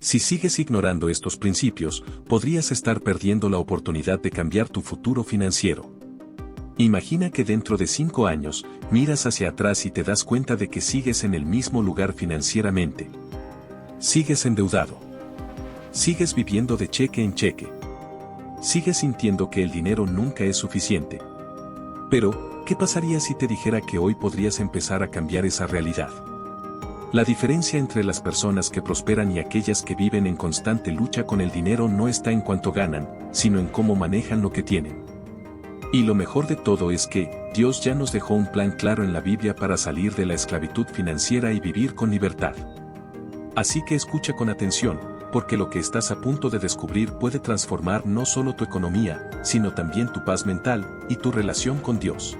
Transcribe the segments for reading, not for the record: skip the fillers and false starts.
Si sigues ignorando estos principios, podrías estar perdiendo la oportunidad de cambiar tu futuro financiero. Imagina que dentro de 5 años, miras hacia atrás y te das cuenta de que sigues en el mismo lugar financieramente. Sigues endeudado. Sigues viviendo de cheque en cheque. Sigues sintiendo que el dinero nunca es suficiente. Pero, ¿qué pasaría si te dijera que hoy podrías empezar a cambiar esa realidad? La diferencia entre las personas que prosperan y aquellas que viven en constante lucha con el dinero no está en cuánto ganan, sino en cómo manejan lo que tienen. Y lo mejor de todo es que, Dios ya nos dejó un plan claro en la Biblia para salir de la esclavitud financiera y vivir con libertad. Así que escucha con atención, porque lo que estás a punto de descubrir puede transformar no solo tu economía, sino también tu paz mental y tu relación con Dios.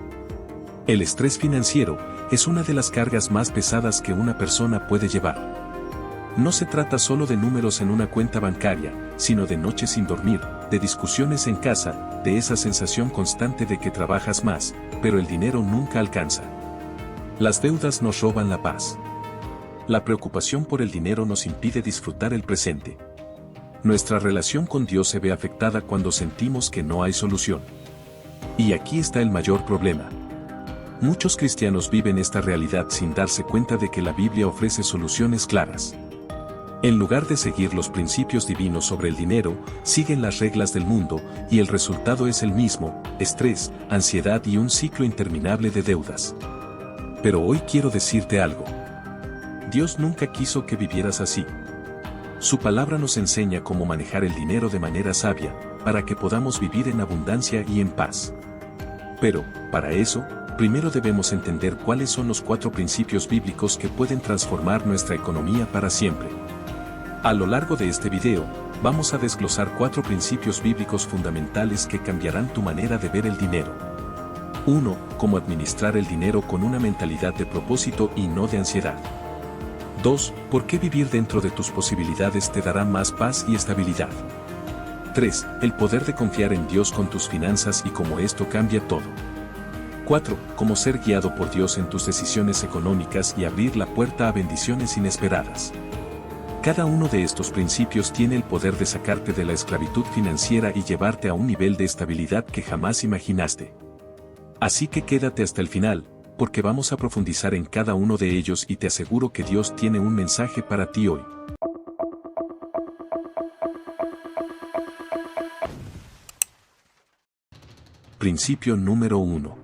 El estrés financiero es una de las cargas más pesadas que una persona puede llevar. No se trata solo de números en una cuenta bancaria, sino de noches sin dormir, de discusiones en casa, de esa sensación constante de que trabajas más, pero el dinero nunca alcanza. Las deudas nos roban la paz. La preocupación por el dinero nos impide disfrutar el presente. Nuestra relación con Dios se ve afectada cuando sentimos que no hay solución. Y aquí está el mayor problema. Muchos cristianos viven esta realidad sin darse cuenta de que la Biblia ofrece soluciones claras. En lugar de seguir los principios divinos sobre el dinero, siguen las reglas del mundo, y el resultado es el mismo: estrés, ansiedad y un ciclo interminable de deudas. Pero hoy quiero decirte algo. Dios nunca quiso que vivieras así. Su palabra nos enseña cómo manejar el dinero de manera sabia, para que podamos vivir en abundancia y en paz. Pero, para eso, primero debemos entender cuáles son los 4 principios bíblicos que pueden transformar nuestra economía para siempre. A lo largo de este video, vamos a desglosar 4 principios bíblicos fundamentales que cambiarán tu manera de ver el dinero. 1. Cómo administrar el dinero con una mentalidad de propósito y no de ansiedad. 2. ¿Por qué vivir dentro de tus posibilidades te dará más paz y estabilidad? 3. El poder de confiar en Dios con tus finanzas y cómo esto cambia todo. 4. Cómo ser guiado por Dios en tus decisiones económicas y abrir la puerta a bendiciones inesperadas. Cada uno de estos principios tiene el poder de sacarte de la esclavitud financiera y llevarte a un nivel de estabilidad que jamás imaginaste. Así que quédate hasta el final, porque vamos a profundizar en cada uno de ellos y te aseguro que Dios tiene un mensaje para ti hoy. Principio número 1.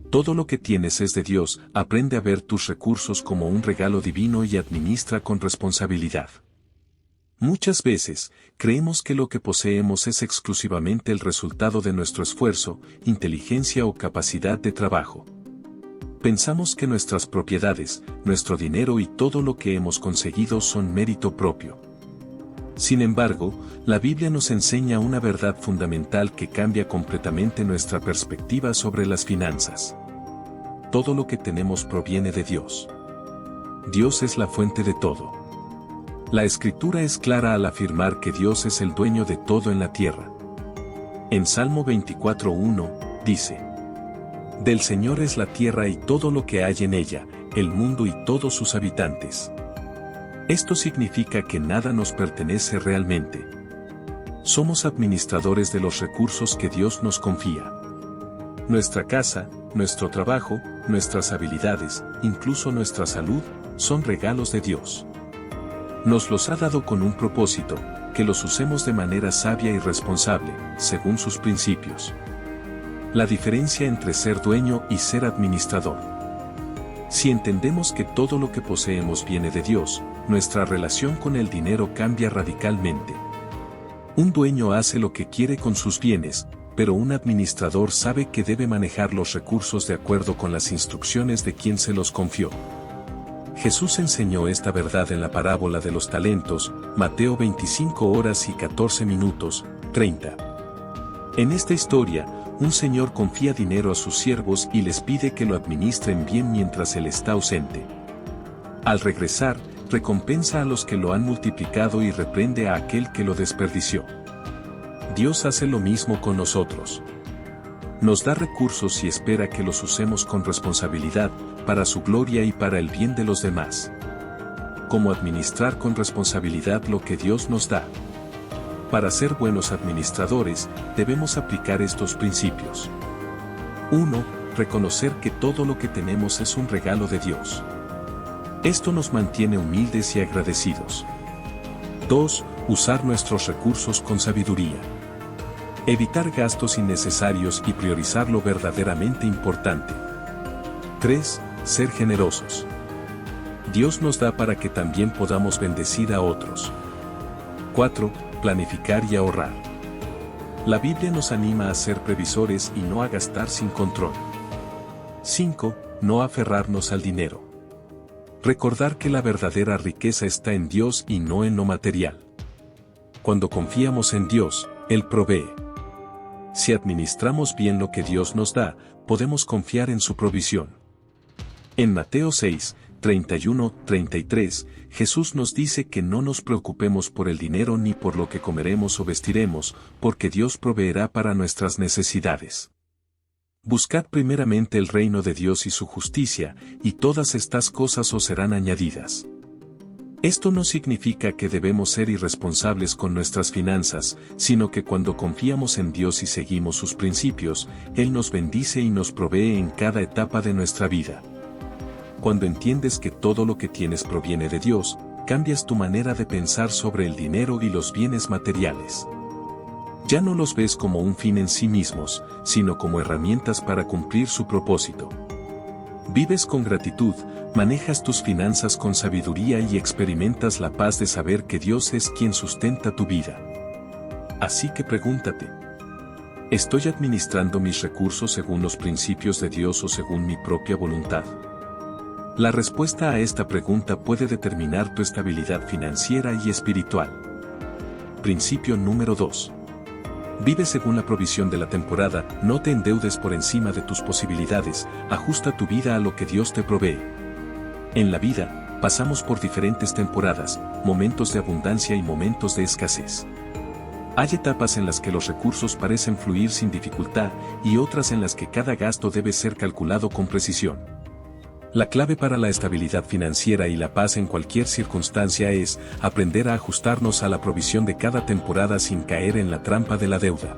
Todo lo que tienes es de Dios. Aprende a ver tus recursos como un regalo divino y administra con responsabilidad. Muchas veces, creemos que lo que poseemos es exclusivamente el resultado de nuestro esfuerzo, inteligencia o capacidad de trabajo. Pensamos que nuestras propiedades, nuestro dinero y todo lo que hemos conseguido son mérito propio. Sin embargo, la Biblia nos enseña una verdad fundamental que cambia completamente nuestra perspectiva sobre las finanzas. Todo lo que tenemos proviene de Dios. Dios es la fuente de todo. La Escritura es clara al afirmar que Dios es el dueño de todo en la tierra. En Salmo 24:1, dice: Del Señor es la tierra y todo lo que hay en ella, el mundo y todos sus habitantes. Esto significa que nada nos pertenece realmente. Somos administradores de los recursos que Dios nos confía. Nuestra casa, nuestro trabajo, nuestras habilidades, incluso nuestra salud, son regalos de Dios. Nos los ha dado con un propósito: que los usemos de manera sabia y responsable, según sus principios. La diferencia entre ser dueño y ser administrador. Si entendemos que todo lo que poseemos viene de Dios, nuestra relación con el dinero cambia radicalmente. Un dueño hace lo que quiere con sus bienes, pero un administrador sabe que debe manejar los recursos de acuerdo con las instrucciones de quien se los confió. Jesús enseñó esta verdad en la parábola de los talentos, Mateo 25:14:30. En esta historia, un señor confía dinero a sus siervos y les pide que lo administren bien mientras él está ausente. Al regresar, recompensa a los que lo han multiplicado y reprende a aquel que lo desperdició. Dios hace lo mismo con nosotros. Nos da recursos y espera que los usemos con responsabilidad, para su gloria y para el bien de los demás. cómo administrar con responsabilidad lo que Dios nos da. Para ser buenos administradores, debemos aplicar estos principios. 1. Reconocer que todo lo que tenemos es un regalo de Dios. Esto nos mantiene humildes y agradecidos. 2. Usar nuestros recursos con sabiduría. Evitar gastos innecesarios y priorizar lo verdaderamente importante. 3. Ser generosos. Dios nos da para que también podamos bendecir a otros. 4. Planificar y ahorrar. La Biblia nos anima a ser previsores y no a gastar sin control. 5. No aferrarnos al dinero. Recordar que la verdadera riqueza está en Dios y no en lo material. Cuando confiamos en Dios, Él provee. Si administramos bien lo que Dios nos da, podemos confiar en su provisión. En Mateo 6, 31-33, Jesús nos dice que no nos preocupemos por el dinero ni por lo que comeremos o vestiremos, porque Dios proveerá para nuestras necesidades. Buscad primeramente el reino de Dios y su justicia, y todas estas cosas os serán añadidas. Esto no significa que debemos ser irresponsables con nuestras finanzas, sino que cuando confiamos en Dios y seguimos sus principios, Él nos bendice y nos provee en cada etapa de nuestra vida. Cuando entiendes que todo lo que tienes proviene de Dios, cambias tu manera de pensar sobre el dinero y los bienes materiales. Ya no los ves como un fin en sí mismos, sino como herramientas para cumplir su propósito. Vives con gratitud, manejas tus finanzas con sabiduría y experimentas la paz de saber que Dios es quien sustenta tu vida. Así que pregúntate, ¿estoy administrando mis recursos según los principios de Dios o según mi propia voluntad? La respuesta a esta pregunta puede determinar tu estabilidad financiera y espiritual. Principio número 2. Vive según la provisión de la temporada, no te endeudes por encima de tus posibilidades, ajusta tu vida a lo que Dios te provee. En la vida, pasamos por diferentes temporadas, momentos de abundancia y momentos de escasez. Hay etapas en las que los recursos parecen fluir sin dificultad y otras en las que cada gasto debe ser calculado con precisión. La clave para la estabilidad financiera y la paz en cualquier circunstancia es aprender a ajustarnos a la provisión de cada temporada sin caer en la trampa de la deuda.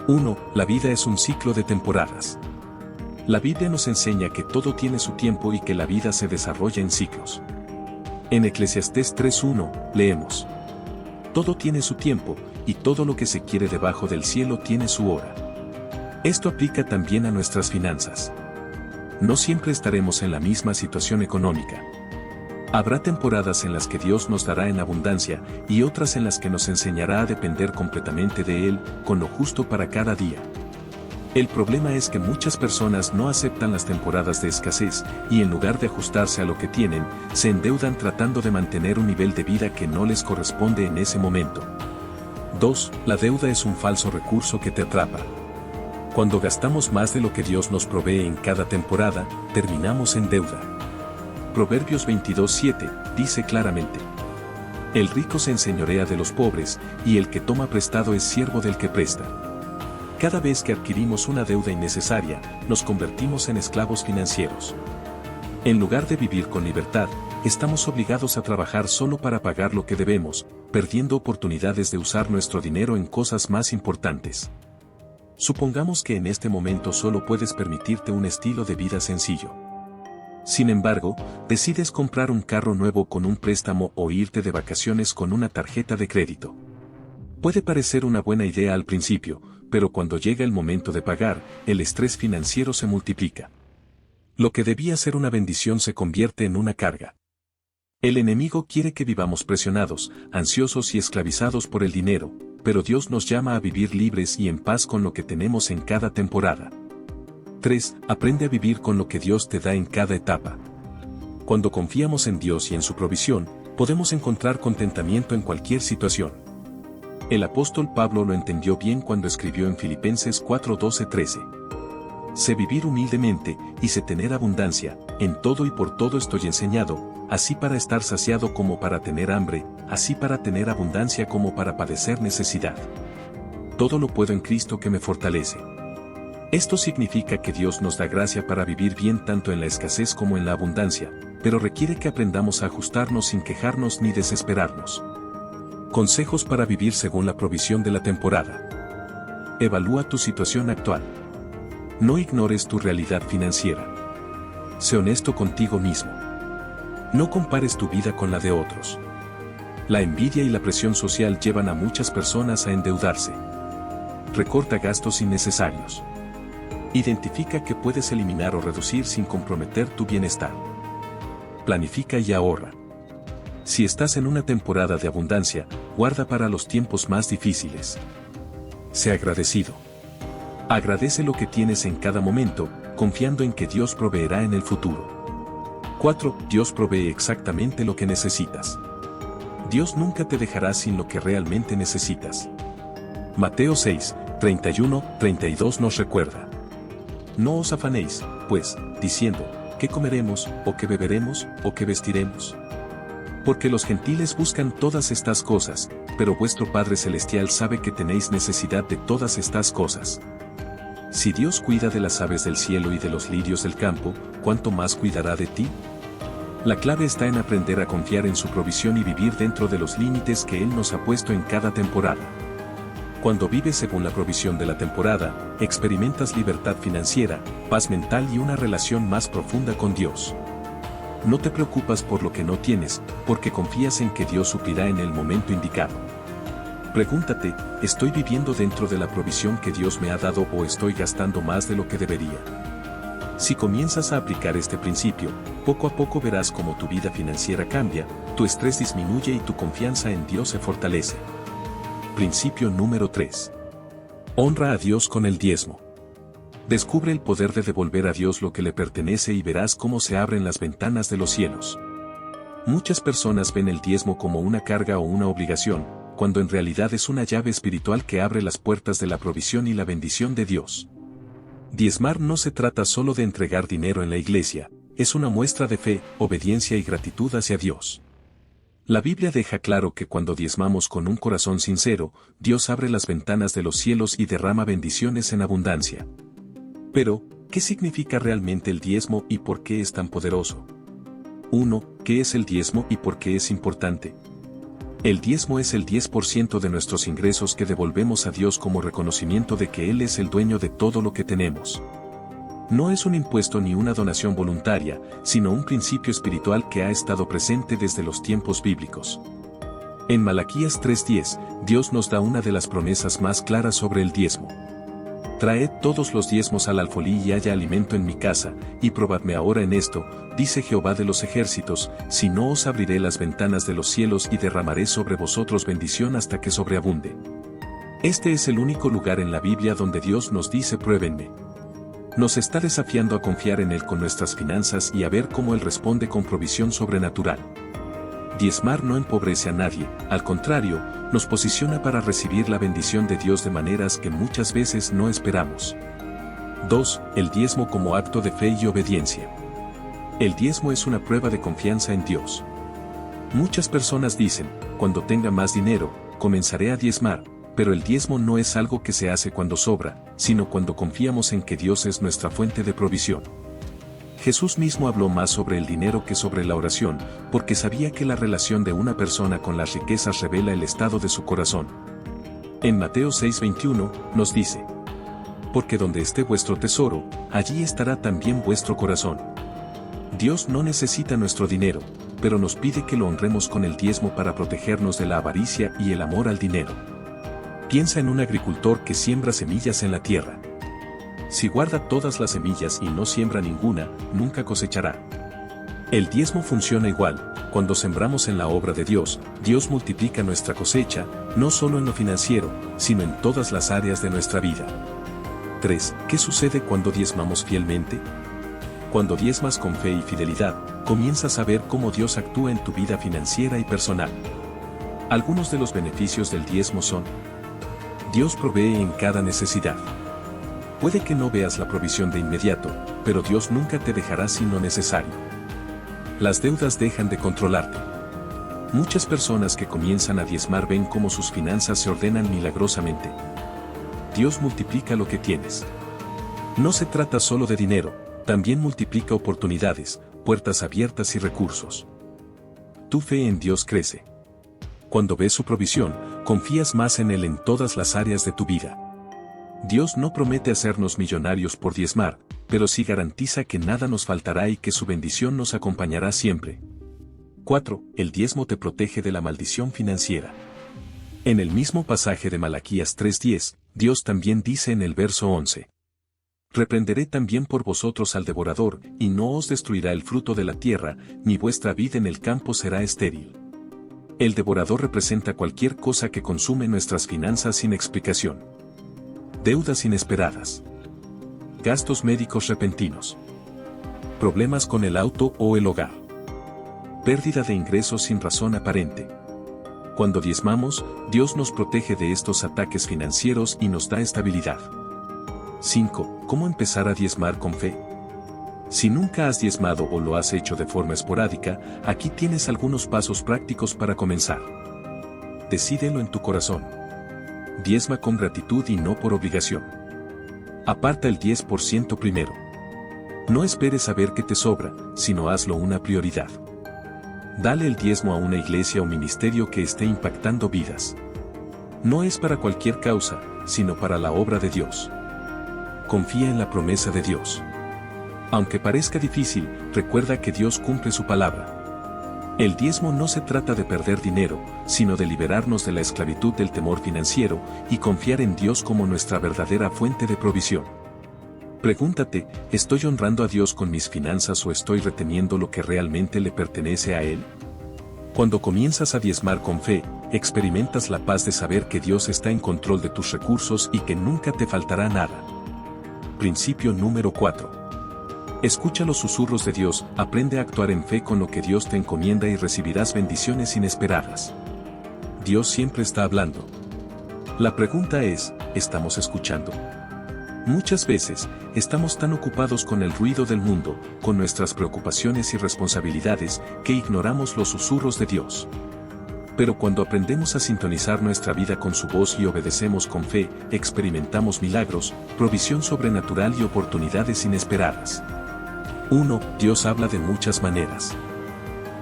1. La vida es un ciclo de temporadas. La Biblia nos enseña que todo tiene su tiempo y que la vida se desarrolla en ciclos. En Eclesiastés 3:1, leemos: todo tiene su tiempo, y todo lo que se quiere debajo del cielo tiene su hora. Esto aplica también a nuestras finanzas. No siempre estaremos en la misma situación económica. Habrá temporadas en las que Dios nos dará en abundancia y otras en las que nos enseñará a depender completamente de Él, con lo justo para cada día. El problema es que muchas personas no aceptan las temporadas de escasez y en lugar de ajustarse a lo que tienen, se endeudan tratando de mantener un nivel de vida que no les corresponde en ese momento. 2. La deuda es un falso recurso que te atrapa. Cuando gastamos más de lo que Dios nos provee en cada temporada, terminamos en deuda. Proverbios 22:7 dice claramente: el rico se enseñorea de los pobres, y el que toma prestado es siervo del que presta. Cada vez que adquirimos una deuda innecesaria, nos convertimos en esclavos financieros. En lugar de vivir con libertad, estamos obligados a trabajar solo para pagar lo que debemos, perdiendo oportunidades de usar nuestro dinero en cosas más importantes. Supongamos que en este momento solo puedes permitirte un estilo de vida sencillo. Sin embargo, decides comprar un carro nuevo con un préstamo o irte de vacaciones con una tarjeta de crédito. Puede parecer una buena idea al principio, pero cuando llega el momento de pagar, el estrés financiero se multiplica. Lo que debía ser una bendición se convierte en una carga. El enemigo quiere que vivamos presionados, ansiosos y esclavizados por el dinero, pero Dios nos llama a vivir libres y en paz con lo que tenemos en cada temporada. 3. Aprende a vivir con lo que Dios te da en cada etapa. Cuando confiamos en Dios y en su provisión, podemos encontrar contentamiento en cualquier situación. El apóstol Pablo lo entendió bien cuando escribió en Filipenses 4:12-13. Sé vivir humildemente, y sé tener abundancia, en todo y por todo estoy enseñado, así para estar saciado como para tener hambre, así para tener abundancia como para padecer necesidad. Todo lo puedo en Cristo que me fortalece. Esto significa que Dios nos da gracia para vivir bien tanto en la escasez como en la abundancia, pero requiere que aprendamos a ajustarnos sin quejarnos ni desesperarnos. Consejos para vivir según la provisión de la temporada. Evalúa tu situación actual. No ignores tu realidad financiera. Sé honesto contigo mismo. No compares tu vida con la de otros. La envidia y la presión social llevan a muchas personas a endeudarse. Recorta gastos innecesarios. Identifica qué puedes eliminar o reducir sin comprometer tu bienestar. Planifica y ahorra. Si estás en una temporada de abundancia, guarda para los tiempos más difíciles. Sé agradecido. Agradece lo que tienes en cada momento, confiando en que Dios proveerá en el futuro. 4. Dios provee exactamente lo que necesitas. Dios nunca te dejará sin lo que realmente necesitas. Mateo 6, 31-32 nos recuerda. No os afanéis, pues, diciendo, ¿qué comeremos, o qué beberemos, o qué vestiremos? Porque los gentiles buscan todas estas cosas, pero vuestro Padre Celestial sabe que tenéis necesidad de todas estas cosas. Si Dios cuida de las aves del cielo y de los lirios del campo, ¿cuánto más cuidará de ti? La clave está en aprender a confiar en su provisión y vivir dentro de los límites que Él nos ha puesto en cada temporada. Cuando vives según la provisión de la temporada, experimentas libertad financiera, paz mental y una relación más profunda con Dios. No te preocupas por lo que no tienes, porque confías en que Dios suplirá en el momento indicado. Pregúntate, ¿estoy viviendo dentro de la provisión que Dios me ha dado o estoy gastando más de lo que debería? Si comienzas a aplicar este principio, poco a poco verás cómo tu vida financiera cambia, tu estrés disminuye y tu confianza en Dios se fortalece. Principio número 3. Honra a Dios con el diezmo. Descubre el poder de devolver a Dios lo que le pertenece y verás cómo se abren las ventanas de los cielos. Muchas personas ven el diezmo como una carga o una obligación, cuando en realidad es una llave espiritual que abre las puertas de la provisión y la bendición de Dios. Diezmar no se trata solo de entregar dinero en la iglesia, es una muestra de fe, obediencia y gratitud hacia Dios. La Biblia deja claro que cuando diezmamos con un corazón sincero, Dios abre las ventanas de los cielos y derrama bendiciones en abundancia. Pero, ¿qué significa realmente el diezmo y por qué es tan poderoso? 1. ¿Qué es el diezmo y por qué es importante? El diezmo es el 10% de nuestros ingresos que devolvemos a Dios como reconocimiento de que Él es el dueño de todo lo que tenemos. No es un impuesto ni una donación voluntaria, sino un principio espiritual que ha estado presente desde los tiempos bíblicos. En Malaquías 3:10, Dios nos da una de las promesas más claras sobre el diezmo. Traed todos los diezmos al alfolí y haya alimento en mi casa, y probadme ahora en esto, dice Jehová de los ejércitos, si no os abriré las ventanas de los cielos y derramaré sobre vosotros bendición hasta que sobreabunde. Este es el único lugar en la Biblia donde Dios nos dice pruébenme. Nos está desafiando a confiar en Él con nuestras finanzas y a ver cómo Él responde con provisión sobrenatural. Diezmar no empobrece a nadie, al contrario, nos posiciona para recibir la bendición de Dios de maneras que muchas veces no esperamos. 2. El diezmo como acto de fe y obediencia. El diezmo es una prueba de confianza en Dios. Muchas personas dicen, cuando tenga más dinero, comenzaré a diezmar, pero el diezmo no es algo que se hace cuando sobra, sino cuando confiamos en que Dios es nuestra fuente de provisión. Jesús mismo habló más sobre el dinero que sobre la oración, porque sabía que la relación de una persona con las riquezas revela el estado de su corazón. En Mateo 6:21, nos dice, porque donde esté vuestro tesoro, allí estará también vuestro corazón. Dios no necesita nuestro dinero, pero nos pide que lo honremos con el diezmo para protegernos de la avaricia y el amor al dinero. Piensa en un agricultor que siembra semillas en la tierra. Si guarda todas las semillas y no siembra ninguna, nunca cosechará. El diezmo funciona igual, cuando sembramos en la obra de Dios, Dios multiplica nuestra cosecha, no solo en lo financiero, sino en todas las áreas de nuestra vida. 3. ¿Qué sucede cuando diezmamos fielmente? Cuando diezmas con fe y fidelidad, comienzas a ver cómo Dios actúa en tu vida financiera y personal. Algunos de los beneficios del diezmo son: Dios provee en cada necesidad. Puede que no veas la provisión de inmediato, pero Dios nunca te dejará sin lo necesario. Las deudas dejan de controlarte. Muchas personas que comienzan a diezmar ven cómo sus finanzas se ordenan milagrosamente. Dios multiplica lo que tienes. No se trata solo de dinero, también multiplica oportunidades, puertas abiertas y recursos. Tu fe en Dios crece. Cuando ves su provisión, confías más en Él en todas las áreas de tu vida. Dios no promete hacernos millonarios por diezmar, pero sí garantiza que nada nos faltará y que su bendición nos acompañará siempre. 4. El diezmo te protege de la maldición financiera. En el mismo pasaje de Malaquías 3:10, Dios también dice en el verso 11: Reprenderé también por vosotros al devorador, y no os destruirá el fruto de la tierra, ni vuestra vid en el campo será estéril. El devorador representa cualquier cosa que consume nuestras finanzas sin explicación. Deudas inesperadas. Gastos médicos repentinos. Problemas con el auto o el hogar. Pérdida de ingresos sin razón aparente. Cuando diezmamos, Dios nos protege de estos ataques financieros y nos da estabilidad. 5. ¿Cómo empezar a diezmar con fe? Si nunca has diezmado o lo has hecho de forma esporádica, aquí tienes algunos pasos prácticos para comenzar. Decídelo en tu corazón. Diezma con gratitud y no por obligación. Aparta el 10% primero. No esperes a ver qué te sobra, sino hazlo una prioridad. Dale el diezmo a una iglesia o ministerio que esté impactando vidas. No es para cualquier causa, sino para la obra de Dios. Confía en la promesa de Dios. Aunque parezca difícil, recuerda que Dios cumple su palabra. El diezmo no se trata de perder dinero, sino de liberarnos de la esclavitud del temor financiero y confiar en Dios como nuestra verdadera fuente de provisión. Pregúntate, ¿estoy honrando a Dios con mis finanzas o estoy reteniendo lo que realmente le pertenece a Él? Cuando comienzas a diezmar con fe, experimentas la paz de saber que Dios está en control de tus recursos y que nunca te faltará nada. Principio número 4. Escucha los susurros de Dios, aprende a actuar en fe con lo que Dios te encomienda y recibirás bendiciones inesperadas. Dios siempre está hablando. La pregunta es, ¿estamos escuchando? Muchas veces, estamos tan ocupados con el ruido del mundo, con nuestras preocupaciones y responsabilidades, que ignoramos los susurros de Dios. Pero cuando aprendemos a sintonizar nuestra vida con su voz y obedecemos con fe, experimentamos milagros, provisión sobrenatural y oportunidades inesperadas. 1. Dios habla de muchas maneras.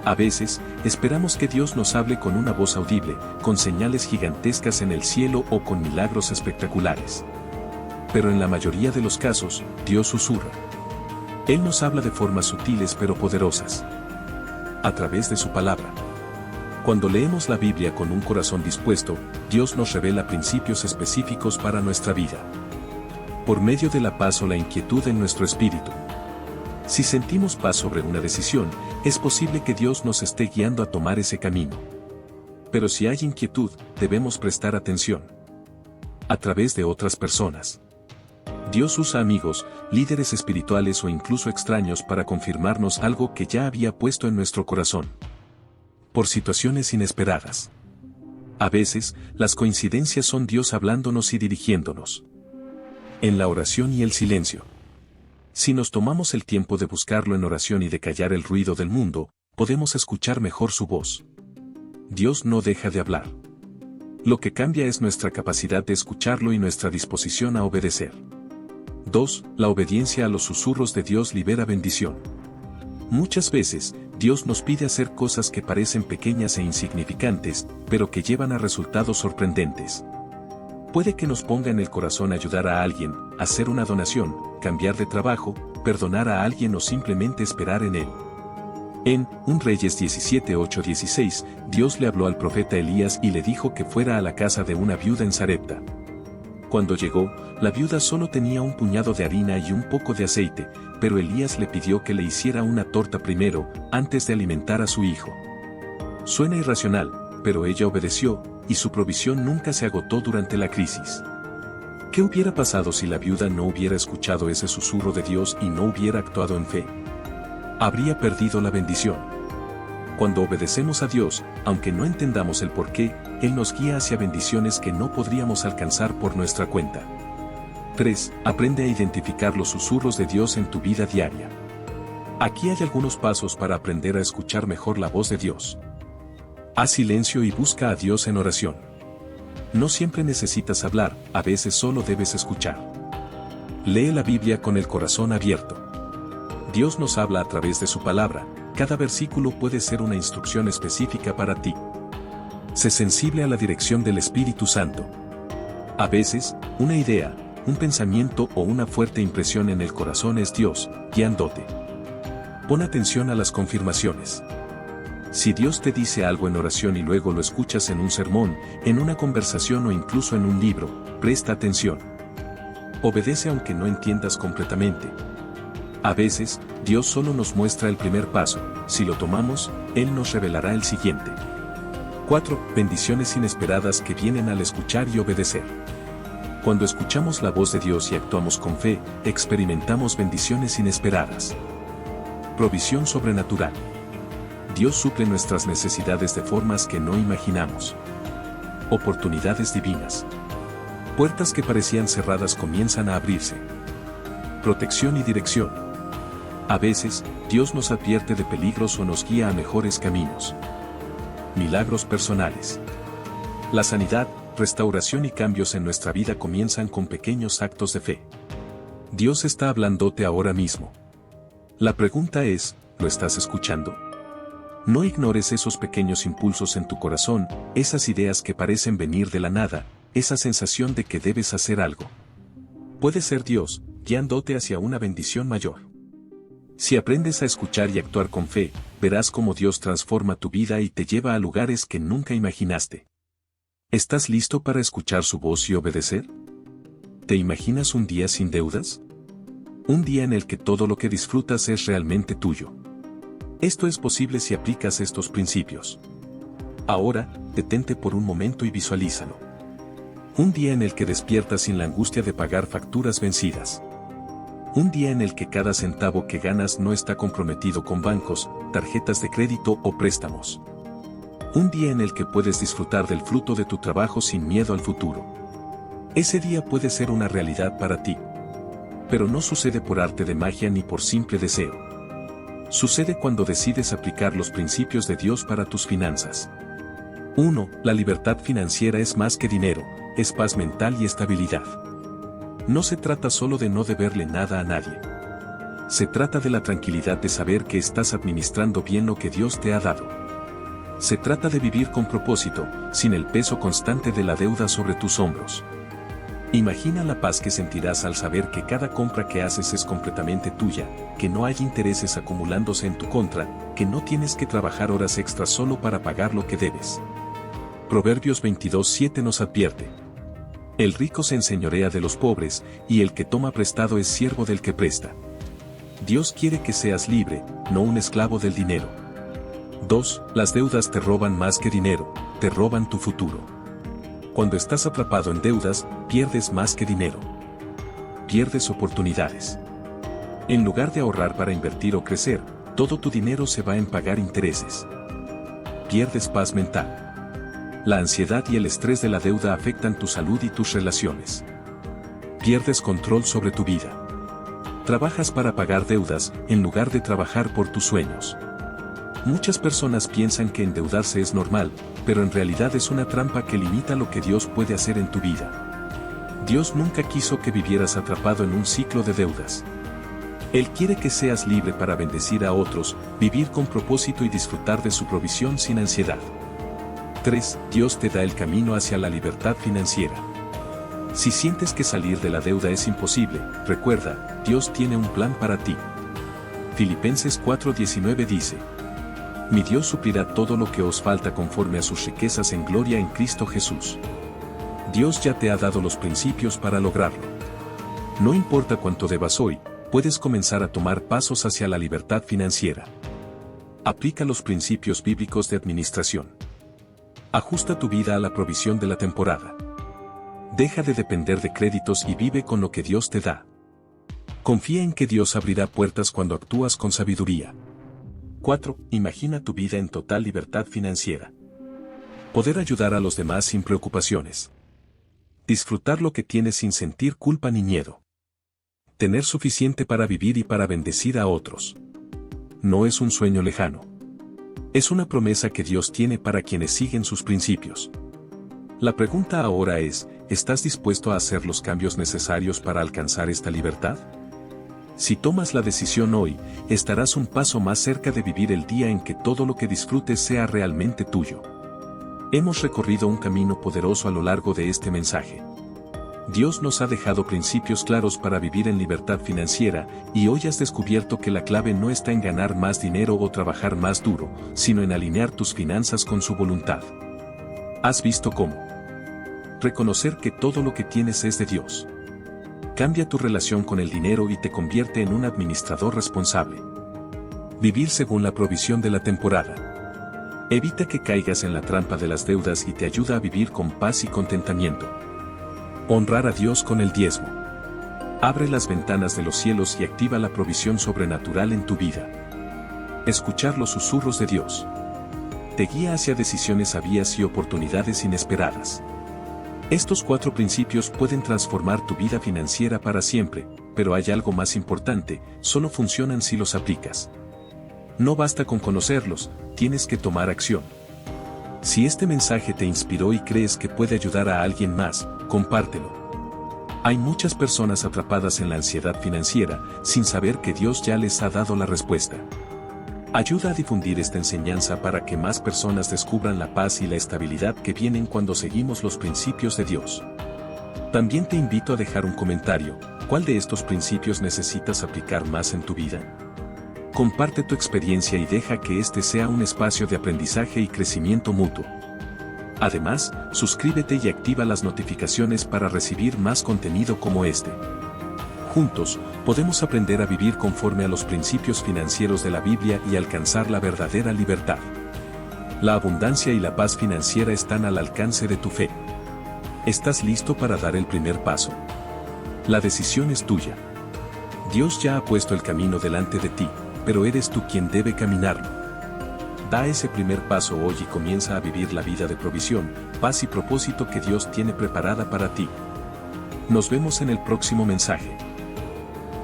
A veces, esperamos que Dios nos hable con una voz audible, con señales gigantescas en el cielo o con milagros espectaculares. Pero en la mayoría de los casos, Dios susurra. Él nos habla de formas sutiles pero poderosas. A través de su palabra. Cuando leemos la Biblia con un corazón dispuesto, Dios nos revela principios específicos para nuestra vida. Por medio de la paz o la inquietud en nuestro espíritu. Si sentimos paz sobre una decisión, es posible que Dios nos esté guiando a tomar ese camino. Pero si hay inquietud, debemos prestar atención. A través de otras personas. Dios usa amigos, líderes espirituales o incluso extraños para confirmarnos algo que ya había puesto en nuestro corazón. Por situaciones inesperadas. A veces, las coincidencias son Dios hablándonos y dirigiéndonos. En la oración y el silencio. Si nos tomamos el tiempo de buscarlo en oración y de callar el ruido del mundo, podemos escuchar mejor su voz. Dios no deja de hablar. Lo que cambia es nuestra capacidad de escucharlo y nuestra disposición a obedecer. 2. La obediencia a los susurros de Dios libera bendición. Muchas veces, Dios nos pide hacer cosas que parecen pequeñas e insignificantes, pero que llevan a resultados sorprendentes. Puede que nos ponga en el corazón ayudar a alguien, hacer una donación, cambiar de trabajo, perdonar a alguien o simplemente esperar en Él. En 1 Reyes 17:8-16, Dios le habló al profeta Elías y le dijo que fuera a la casa de una viuda en Sarepta. Cuando llegó, la viuda solo tenía un puñado de harina y un poco de aceite, pero Elías le pidió que le hiciera una torta primero, antes de alimentar a su hijo. Suena irracional, pero ella obedeció, y su provisión nunca se agotó durante la crisis. ¿Qué hubiera pasado si la viuda no hubiera escuchado ese susurro de Dios y no hubiera actuado en fe? Habría perdido la bendición. Cuando obedecemos a Dios, aunque no entendamos el porqué, Él nos guía hacia bendiciones que no podríamos alcanzar por nuestra cuenta. 3. Aprende a identificar los susurros de Dios en tu vida diaria. Aquí hay algunos pasos para aprender a escuchar mejor la voz de Dios. Haz silencio y busca a Dios en oración. No siempre necesitas hablar, a veces solo debes escuchar. Lee la Biblia con el corazón abierto. Dios nos habla a través de su palabra, cada versículo puede ser una instrucción específica para ti. Sé sensible a la dirección del Espíritu Santo. A veces, una idea, un pensamiento o una fuerte impresión en el corazón es Dios, guiándote. Pon atención a las confirmaciones. Si Dios te dice algo en oración y luego lo escuchas en un sermón, en una conversación o incluso en un libro, presta atención. Obedece aunque no entiendas completamente. A veces, Dios solo nos muestra el primer paso, si lo tomamos, Él nos revelará el siguiente. 4. Bendiciones inesperadas que vienen al escuchar y obedecer. Cuando escuchamos la voz de Dios y actuamos con fe, experimentamos bendiciones inesperadas. Provisión sobrenatural. Dios suple nuestras necesidades de formas que no imaginamos. Oportunidades divinas. Puertas que parecían cerradas comienzan a abrirse. Protección y dirección. A veces, Dios nos advierte de peligros o nos guía a mejores caminos. Milagros personales. La sanidad, restauración y cambios en nuestra vida comienzan con pequeños actos de fe. Dios está hablándote ahora mismo. La pregunta es, ¿lo estás escuchando? No ignores esos pequeños impulsos en tu corazón, esas ideas que parecen venir de la nada, esa sensación de que debes hacer algo. Puede ser Dios, guiándote hacia una bendición mayor. Si aprendes a escuchar y actuar con fe, verás cómo Dios transforma tu vida y te lleva a lugares que nunca imaginaste. ¿Estás listo para escuchar su voz y obedecer? ¿Te imaginas un día sin deudas? Un día en el que todo lo que disfrutas es realmente tuyo. Esto es posible si aplicas estos principios. Ahora, detente por un momento y visualízalo. Un día en el que despiertas sin la angustia de pagar facturas vencidas. Un día en el que cada centavo que ganas no está comprometido con bancos, tarjetas de crédito o préstamos. Un día en el que puedes disfrutar del fruto de tu trabajo sin miedo al futuro. Ese día puede ser una realidad para ti. Pero no sucede por arte de magia ni por simple deseo. Sucede cuando decides aplicar los principios de Dios para tus finanzas. 1. La libertad financiera es más que dinero, es paz mental y estabilidad. No se trata solo de no deberle nada a nadie. Se trata de la tranquilidad de saber que estás administrando bien lo que Dios te ha dado. Se trata de vivir con propósito, sin el peso constante de la deuda sobre tus hombros. Imagina la paz que sentirás al saber que cada compra que haces es completamente tuya, que no hay intereses acumulándose en tu contra, que no tienes que trabajar horas extras solo para pagar lo que debes. Proverbios 22:7 nos advierte. El rico se enseñorea de los pobres, y el que toma prestado es siervo del que presta. Dios quiere que seas libre, no un esclavo del dinero. 2. Las deudas te roban más que dinero, te roban tu futuro. Cuando estás atrapado en deudas, pierdes más que dinero. Pierdes oportunidades. En lugar de ahorrar para invertir o crecer, todo tu dinero se va en pagar intereses. Pierdes paz mental. La ansiedad y el estrés de la deuda afectan tu salud y tus relaciones. Pierdes control sobre tu vida. Trabajas para pagar deudas, en lugar de trabajar por tus sueños. Muchas personas piensan que endeudarse es normal, pero en realidad es una trampa que limita lo que Dios puede hacer en tu vida. Dios nunca quiso que vivieras atrapado en un ciclo de deudas. Él quiere que seas libre para bendecir a otros, vivir con propósito y disfrutar de su provisión sin ansiedad. 3. Dios te da el camino hacia la libertad financiera. Si sientes que salir de la deuda es imposible, recuerda, Dios tiene un plan para ti. Filipenses 4:19 dice: Mi Dios suplirá todo lo que os falta conforme a sus riquezas en gloria en Cristo Jesús. Dios ya te ha dado los principios para lograrlo. No importa cuánto debas hoy, puedes comenzar a tomar pasos hacia la libertad financiera. Aplica los principios bíblicos de administración. Ajusta tu vida a la provisión de la temporada. Deja de depender de créditos y vive con lo que Dios te da. Confía en que Dios abrirá puertas cuando actúas con sabiduría. 4. Imagina tu vida en total libertad financiera. Poder ayudar a los demás sin preocupaciones. Disfrutar lo que tienes sin sentir culpa ni miedo. Tener suficiente para vivir y para bendecir a otros. No es un sueño lejano. Es una promesa que Dios tiene para quienes siguen sus principios. La pregunta ahora es, ¿estás dispuesto a hacer los cambios necesarios para alcanzar esta libertad? Si tomas la decisión hoy, estarás un paso más cerca de vivir el día en que todo lo que disfrutes sea realmente tuyo. Hemos recorrido un camino poderoso a lo largo de este mensaje. Dios nos ha dejado principios claros para vivir en libertad financiera, y hoy has descubierto que la clave no está en ganar más dinero o trabajar más duro, sino en alinear tus finanzas con su voluntad. ¿Has visto cómo? Reconocer que todo lo que tienes es de Dios. Cambia tu relación con el dinero y te convierte en un administrador responsable. Vivir según la provisión de la temporada. Evita que caigas en la trampa de las deudas y te ayuda a vivir con paz y contentamiento. Honrar a Dios con el diezmo. Abre las ventanas de los cielos y activa la provisión sobrenatural en tu vida. Escuchar los susurros de Dios. Te guía hacia decisiones sabias y oportunidades inesperadas. Estos 4 principios pueden transformar tu vida financiera para siempre, pero hay algo más importante: solo funcionan si los aplicas. No basta con conocerlos, tienes que tomar acción. Si este mensaje te inspiró y crees que puede ayudar a alguien más, compártelo. Hay muchas personas atrapadas en la ansiedad financiera, sin saber que Dios ya les ha dado la respuesta. Ayuda a difundir esta enseñanza para que más personas descubran la paz y la estabilidad que vienen cuando seguimos los principios de Dios. También te invito a dejar un comentario: ¿cuál de estos principios necesitas aplicar más en tu vida? Comparte tu experiencia y deja que este sea un espacio de aprendizaje y crecimiento mutuo. Además, suscríbete y activa las notificaciones para recibir más contenido como este. Juntos, podemos aprender a vivir conforme a los principios financieros de la Biblia y alcanzar la verdadera libertad. La abundancia y la paz financiera están al alcance de tu fe. ¿Estás listo para dar el primer paso? La decisión es tuya. Dios ya ha puesto el camino delante de ti, pero eres tú quien debe caminarlo. Da ese primer paso hoy y comienza a vivir la vida de provisión, paz y propósito que Dios tiene preparada para ti. Nos vemos en el próximo mensaje.